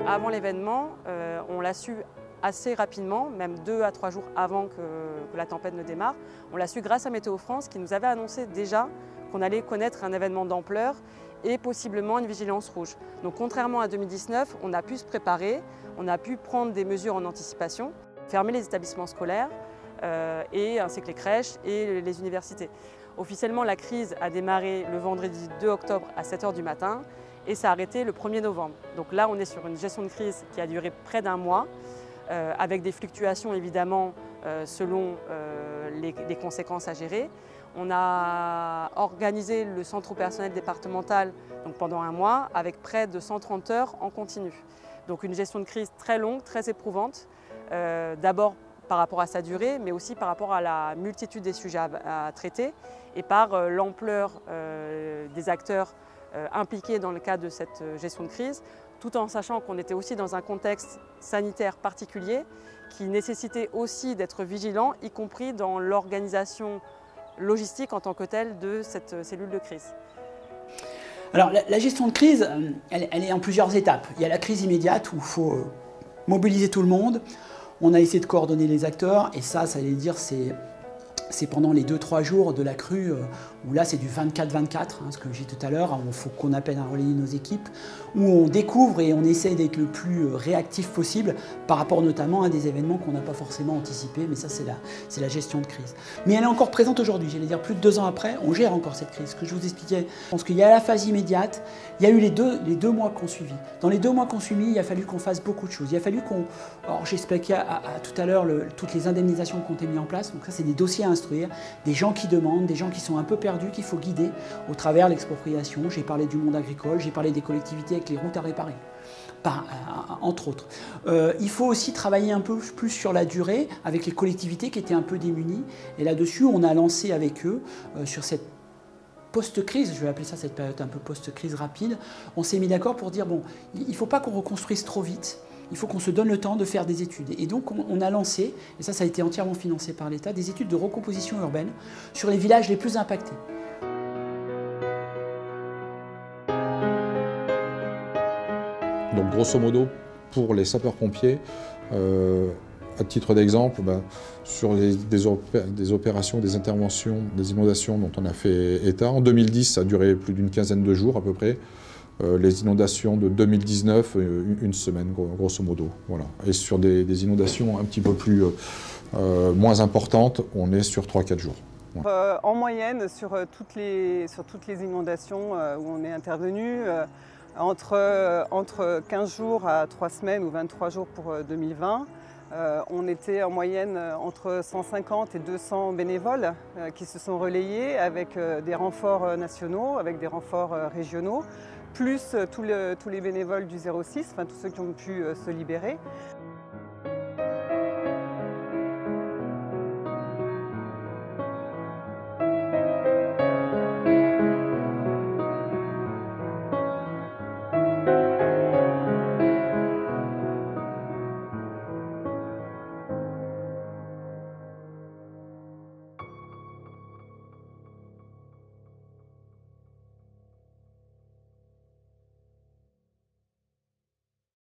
Avant l'événement, on l'a su assez rapidement, même 2 à 3 jours avant que la tempête ne démarre. On l'a su grâce à Météo France qui nous avait annoncé déjà qu'on allait connaître un événement d'ampleur et possiblement une vigilance rouge. Donc contrairement à 2019, on a pu se préparer, on a pu prendre des mesures en anticipation, fermer les établissements scolaires ainsi que les crèches et les universités. Officiellement, la crise a démarré le vendredi 2 octobre à 7 h du matin et s'est arrêtée le 1er novembre. Donc là, on est sur une gestion de crise qui a duré près d'1 mois, avec des fluctuations évidemment selon les conséquences à gérer. On a organisé le centre opérationnel départemental pendant 1 mois avec près de 130 heures en continu. Donc une gestion de crise très longue, très éprouvante, d'abord par rapport à sa durée, mais aussi par rapport à la multitude des sujets à traiter et par l'ampleur des acteurs impliqués dans le cadre de cette gestion de crise, tout en sachant qu'on était aussi dans un contexte sanitaire particulier qui nécessitait aussi d'être vigilant, y compris dans l'organisation logistique en tant que telle de cette cellule de crise. Alors la gestion de crise, elle est en plusieurs étapes. Il y a la crise immédiate où il faut mobiliser tout le monde. On a essayé de coordonner les acteurs et ça allait dire, c'est pendant les 2-3 jours de la crue où là c'est du 24-24, ce que j'ai dit tout à l'heure, il faut qu'on appelle à relayer nos équipes, où on découvre et on essaie d'être le plus réactif possible par rapport notamment à des événements qu'on n'a pas forcément anticipés, mais ça c'est la gestion de crise. Mais elle est encore présente aujourd'hui, j'allais dire plus de 2 ans après, on gère encore cette crise. Ce que je vous expliquais, je pense qu'il y a la phase immédiate, il y a eu les deux mois qu'on suivi. Dans les 2 mois qu'on suivi, il a fallu qu'on fasse beaucoup de choses. Il a fallu qu'on, alors j'expliquais tout à l'heure toutes les indemnisations qui ont été mises en place, donc ça c'est des dossiers à instruire, des gens qui demandent, des gens qui sont un peu perdus, qu'il faut guider au travers de l'expropriation. J'ai parlé du monde agricole, j'ai parlé des collectivités avec les routes à réparer, entre autres. Il faut aussi travailler un peu plus sur la durée avec les collectivités qui étaient un peu démunies. Et là-dessus, on a lancé avec eux, sur cette post-crise, je vais appeler ça cette période un peu post-crise rapide, on s'est mis d'accord pour dire, bon, il ne faut pas qu'on reconstruise trop vite. Il faut qu'on se donne le temps de faire des études. Et donc on a lancé, et ça a été entièrement financé par l'État, des études de recomposition urbaine sur les villages les plus impactés. Donc grosso modo, pour les sapeurs-pompiers, à titre d'exemple, sur des opérations, des interventions, des inondations dont on a fait état, en 2010 ça a duré plus d'une quinzaine de jours à peu près. Les inondations de 2019, une semaine, grosso modo. Voilà. Et sur des inondations un petit peu plus moins importantes, on est sur 3-4 jours. Voilà. En moyenne, sur toutes les inondations où on est intervenu, entre 15 jours à 3 semaines ou 23 jours pour 2020, on était en moyenne entre 150 et 200 bénévoles qui se sont relayés avec des renforts nationaux, avec des renforts régionaux, plus tous les bénévoles du 06, enfin tous ceux qui ont pu se libérer.